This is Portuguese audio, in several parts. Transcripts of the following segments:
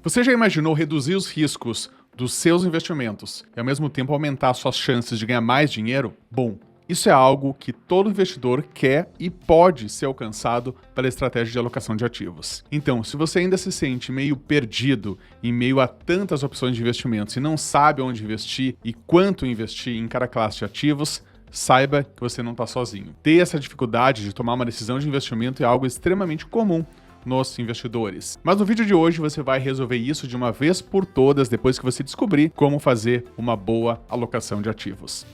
Você já imaginou reduzir os riscos dos seus investimentos e ao mesmo tempo aumentar suas chances de ganhar mais dinheiro? Bom, isso é algo que todo investidor quer e pode ser alcançado pela estratégia de alocação de ativos. Então, se você ainda se sente meio perdido em meio a tantas opções de investimentos e não sabe onde investir e quanto investir em cada classe de ativos, saiba que você não está sozinho. Ter essa dificuldade de tomar uma decisão de investimento é algo extremamente comum nos investidores. Mas no vídeo de hoje você vai resolver isso de uma vez por todas depois que você descobrir como fazer uma boa alocação de ativos.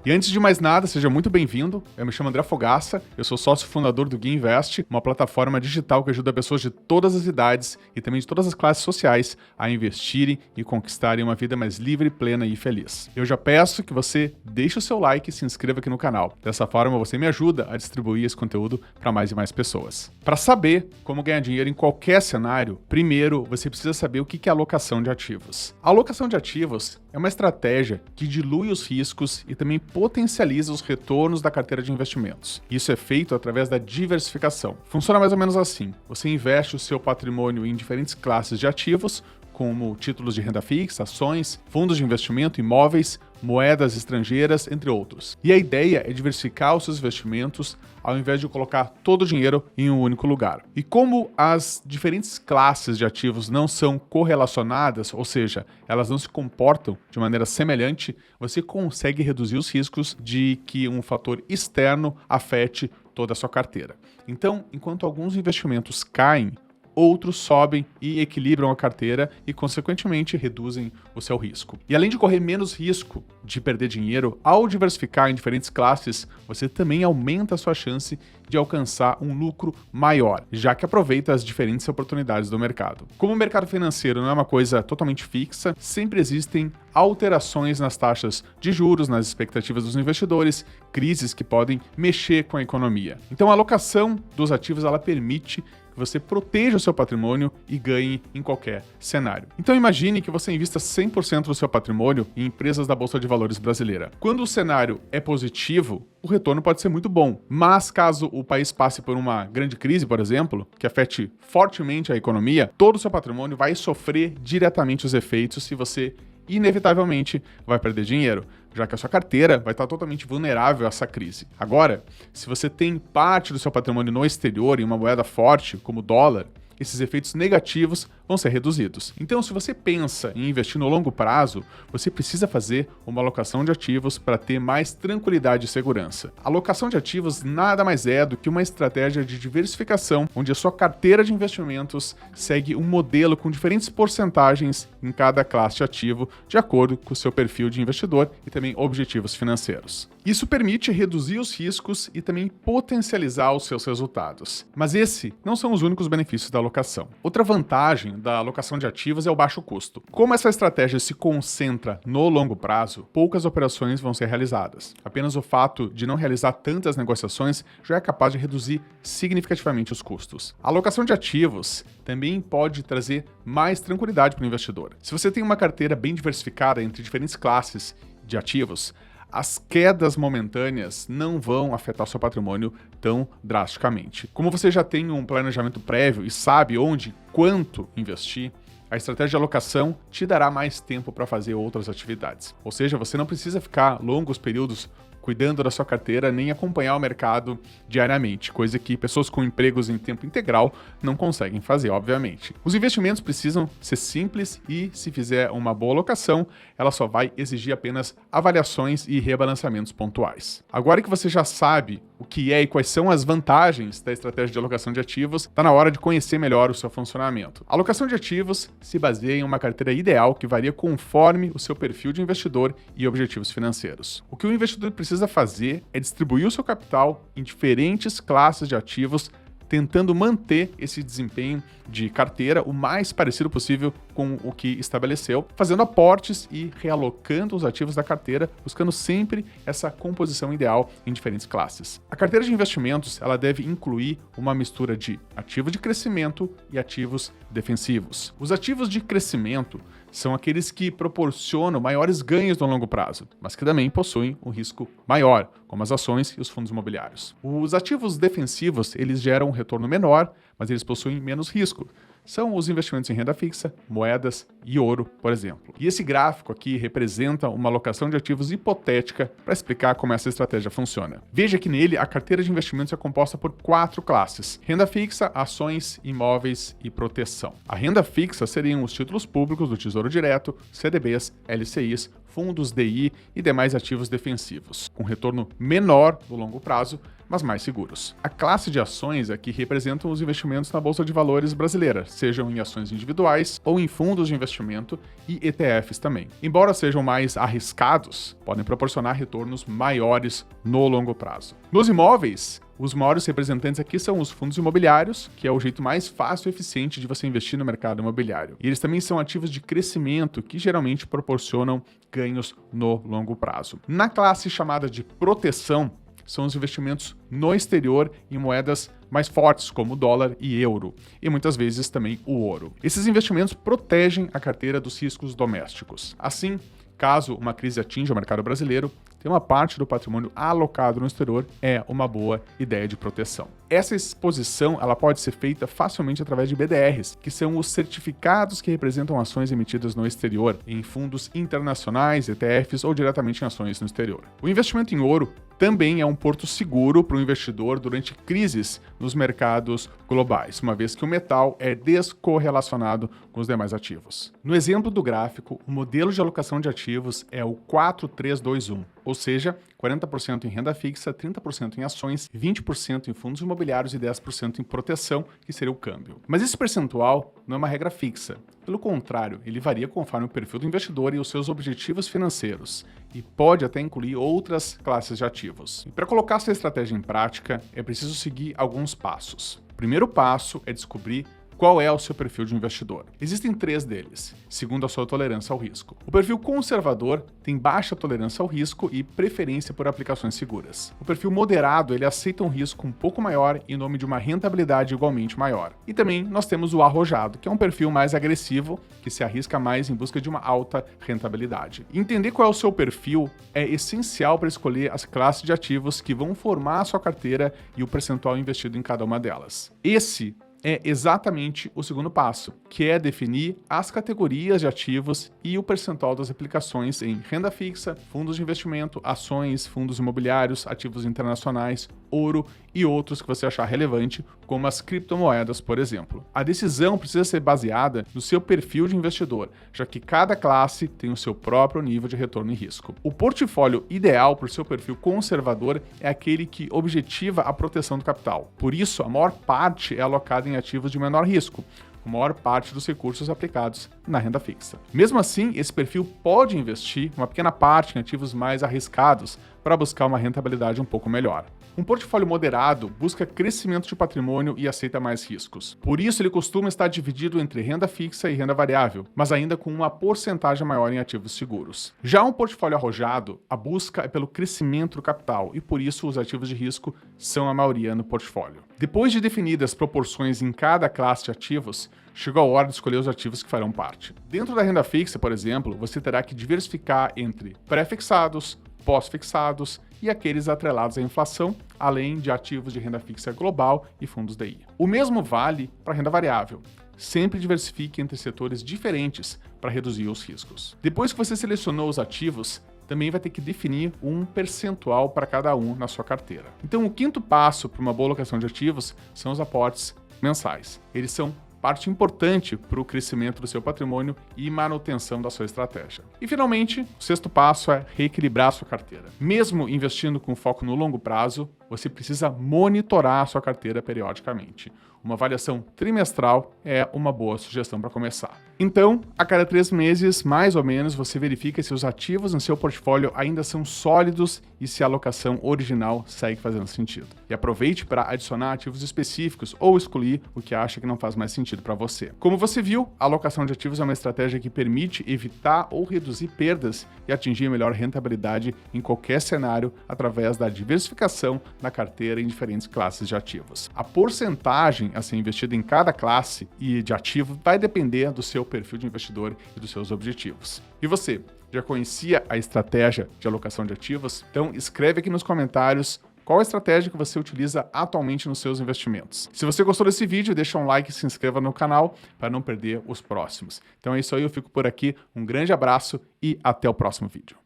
E antes de mais nada, seja muito bem-vindo. Eu me chamo André Fogaça, eu sou sócio fundador do Gui Invest, uma plataforma digital que ajuda pessoas de todas as idades e também de todas as classes sociais a investirem e conquistarem uma vida mais livre, plena e feliz. Eu já peço que você deixe o seu like e se inscreva aqui no canal. Dessa forma, você me ajuda a distribuir esse conteúdo para mais e mais pessoas. Para saber como ganhar dinheiro em qualquer cenário, primeiro você precisa saber o que é alocação de ativos. A alocação de ativos é uma estratégia que dilui os riscos e também potencializa os retornos da carteira de investimentos. Isso é feito através da diversificação. Funciona mais ou menos assim. Você investe o seu patrimônio em diferentes classes de ativos, como títulos de renda fixa, ações, fundos de investimento, imóveis, moedas estrangeiras, entre outros. E a ideia é diversificar os seus investimentos ao invés de colocar todo o dinheiro em um único lugar. E como as diferentes classes de ativos não são correlacionadas, ou seja, elas não se comportam de maneira semelhante, você consegue reduzir os riscos de que um fator externo afete toda a sua carteira. Então, enquanto alguns investimentos caem, outros sobem e equilibram a carteira e, consequentemente, reduzem o seu risco. E além de correr menos risco de perder dinheiro, ao diversificar em diferentes classes, você também aumenta a sua chance de alcançar um lucro maior, já que aproveita as diferentes oportunidades do mercado. Como o mercado financeiro não é uma coisa totalmente fixa, sempre existem alterações nas taxas de juros, nas expectativas dos investidores, crises que podem mexer com a economia. Então, a alocação dos ativos ela permite que você proteja o seu patrimônio e ganhe em qualquer cenário. Então imagine que você invista 100% do seu patrimônio em empresas da Bolsa de Valores brasileira. Quando o cenário é positivo, o retorno pode ser muito bom, mas caso o país passe por uma grande crise, por exemplo, que afete fortemente a economia, todo o seu patrimônio vai sofrer diretamente os efeitos se você inevitavelmente vai perder dinheiro, já que a sua carteira vai estar totalmente vulnerável a essa crise. Agora, se você tem parte do seu patrimônio no exterior em uma moeda forte, como o dólar, esses efeitos negativos vão ser reduzidos. Então, se você pensa em investir no longo prazo, você precisa fazer uma alocação de ativos para ter mais tranquilidade e segurança. A alocação de ativos nada mais é do que uma estratégia de diversificação, onde a sua carteira de investimentos segue um modelo com diferentes porcentagens em cada classe de ativo, de acordo com o seu perfil de investidor e também objetivos financeiros. Isso permite reduzir os riscos e também potencializar os seus resultados. Mas esses não são os únicos benefícios da alocação. Outra vantagem da alocação de ativos é o baixo custo. Como essa estratégia se concentra no longo prazo, poucas operações vão ser realizadas. Apenas o fato de não realizar tantas negociações já é capaz de reduzir significativamente os custos. A alocação de ativos também pode trazer mais tranquilidade para o investidor. Se você tem uma carteira bem diversificada entre diferentes classes de ativos, as quedas momentâneas não vão afetar seu patrimônio tão drasticamente. Como você já tem um planejamento prévio e sabe onde e quanto investir, a estratégia de alocação te dará mais tempo para fazer outras atividades. Ou seja, você não precisa ficar longos períodos cuidando da sua carteira, nem acompanhar o mercado diariamente, coisa que pessoas com empregos em tempo integral não conseguem fazer, obviamente. Os investimentos precisam ser simples e, se fizer uma boa alocação, ela só vai exigir apenas avaliações e rebalanceamentos pontuais. Agora que você já sabe o que é e quais são as vantagens da estratégia de alocação de ativos, está na hora de conhecer melhor o seu funcionamento. A alocação de ativos se baseia em uma carteira ideal que varia conforme o seu perfil de investidor e objetivos financeiros. O que o investidor precisa fazer é distribuir o seu capital em diferentes classes de ativos, tentando manter esse desempenho de carteira o mais parecido possível com o que estabeleceu, fazendo aportes e realocando os ativos da carteira, buscando sempre essa composição ideal em diferentes classes. A carteira de investimentos ela deve incluir uma mistura de ativos de crescimento e ativos defensivos. Os ativos de crescimento são aqueles que proporcionam maiores ganhos no longo prazo, mas que também possuem um risco maior, como as ações e os fundos imobiliários. Os ativos defensivos, eles geram um retorno menor, mas eles possuem menos risco. São os investimentos em renda fixa, moedas e ouro, por exemplo. E esse gráfico aqui representa uma alocação de ativos hipotética para explicar como essa estratégia funciona. Veja que nele a carteira de investimentos é composta por 4 classes: renda fixa, ações, imóveis e proteção. A renda fixa seriam os títulos públicos do Tesouro Direto, CDBs, LCIs, fundos DI e demais ativos defensivos, com retorno menor no longo prazo, mas mais seguros. A classe de ações aqui representam os investimentos na Bolsa de Valores brasileira, sejam em ações individuais ou em fundos de investimento e ETFs também. Embora sejam mais arriscados, podem proporcionar retornos maiores no longo prazo. Nos imóveis, os maiores representantes aqui são os fundos imobiliários, que é o jeito mais fácil e eficiente de você investir no mercado imobiliário. E eles também são ativos de crescimento que geralmente proporcionam ganhos no longo prazo. Na classe chamada de proteção, são os investimentos no exterior em moedas mais fortes, como o dólar e euro, e muitas vezes também o ouro. Esses investimentos protegem a carteira dos riscos domésticos. Assim, caso uma crise atinja o mercado brasileiro, ter uma parte do patrimônio alocado no exterior é uma boa ideia de proteção. Essa exposição ela pode ser feita facilmente através de BDRs, que são os certificados que representam ações emitidas no exterior, em fundos internacionais, ETFs ou diretamente em ações no exterior. O investimento em ouro também é um porto seguro para o investidor durante crises nos mercados globais, uma vez que o metal é descorrelacionado com os demais ativos. No exemplo do gráfico, o modelo de alocação de ativos é o 4-3-2-1, ou seja, 40% em renda fixa, 30% em ações, 20% em fundos imobiliários e 10% em proteção, que seria o câmbio. Mas esse percentual não é uma regra fixa. Pelo contrário, ele varia conforme o perfil do investidor e os seus objetivos financeiros, e pode até incluir outras classes de ativos. E para colocar essa estratégia em prática, é preciso seguir alguns passos. O primeiro passo é descobrir qual é o seu perfil de investidor. Existem 3 deles, segundo a sua tolerância ao risco. O perfil conservador tem baixa tolerância ao risco e preferência por aplicações seguras. O perfil moderado, ele aceita um risco um pouco maior em nome de uma rentabilidade igualmente maior. E também nós temos o arrojado, que é um perfil mais agressivo, que se arrisca mais em busca de uma alta rentabilidade. Entender qual é o seu perfil é essencial para escolher as classes de ativos que vão formar a sua carteira e o percentual investido em cada uma delas. Esse é exatamente o segundo passo, que é definir as categorias de ativos e o percentual das aplicações em renda fixa, fundos de investimento, ações, fundos imobiliários, ativos internacionais, ouro e outros que você achar relevante, como as criptomoedas, por exemplo. A decisão precisa ser baseada no seu perfil de investidor, já que cada classe tem o seu próprio nível de retorno e risco. O portfólio ideal para o seu perfil conservador é aquele que objetiva a proteção do capital. Por isso, a maior parte é alocada em ativos de menor risco, com a maior parte dos recursos aplicados na renda fixa. Mesmo assim, esse perfil pode investir uma pequena parte em ativos mais arriscados para buscar uma rentabilidade um pouco melhor. Um portfólio moderado busca crescimento de patrimônio e aceita mais riscos. Por isso, ele costuma estar dividido entre renda fixa e renda variável, mas ainda com uma porcentagem maior em ativos seguros. Já um portfólio arrojado, a busca é pelo crescimento do capital e, por isso, os ativos de risco são a maioria no portfólio. Depois de definidas as proporções em cada classe de ativos, chegou a hora de escolher os ativos que farão parte. Dentro da renda fixa, por exemplo, você terá que diversificar entre pré-fixados, pós-fixados e aqueles atrelados à inflação, além de ativos de renda fixa global e fundos DI. O mesmo vale para a renda variável. Sempre diversifique entre setores diferentes para reduzir os riscos. Depois que você selecionou os ativos, também vai ter que definir um percentual para cada um na sua carteira. Então, o quinto passo para uma boa alocação de ativos são os aportes mensais. Eles são parte importante para o crescimento do seu patrimônio e manutenção da sua estratégia. E, finalmente, o sexto passo é reequilibrar a sua carteira. Mesmo investindo com foco no longo prazo, você precisa monitorar a sua carteira periodicamente. Uma avaliação trimestral é uma boa sugestão para começar. Então, a cada 3 meses, mais ou menos, você verifica se os ativos no seu portfólio ainda são sólidos e se a alocação original segue fazendo sentido. E aproveite para adicionar ativos específicos ou excluir o que acha que não faz mais sentido para você. Como você viu, a alocação de ativos é uma estratégia que permite evitar ou reduzir perdas e atingir melhor rentabilidade em qualquer cenário através da diversificação na carteira em diferentes classes de ativos. A porcentagem a ser investida em cada classe e de ativo vai depender do seu perfil de investidor e dos seus objetivos. E você, já conhecia a estratégia de alocação de ativos? Então escreve aqui nos comentários qual a estratégia que você utiliza atualmente nos seus investimentos. Se você gostou desse vídeo, deixa um like e se inscreva no canal para não perder os próximos. Então é isso aí, eu fico por aqui. Um grande abraço e até o próximo vídeo.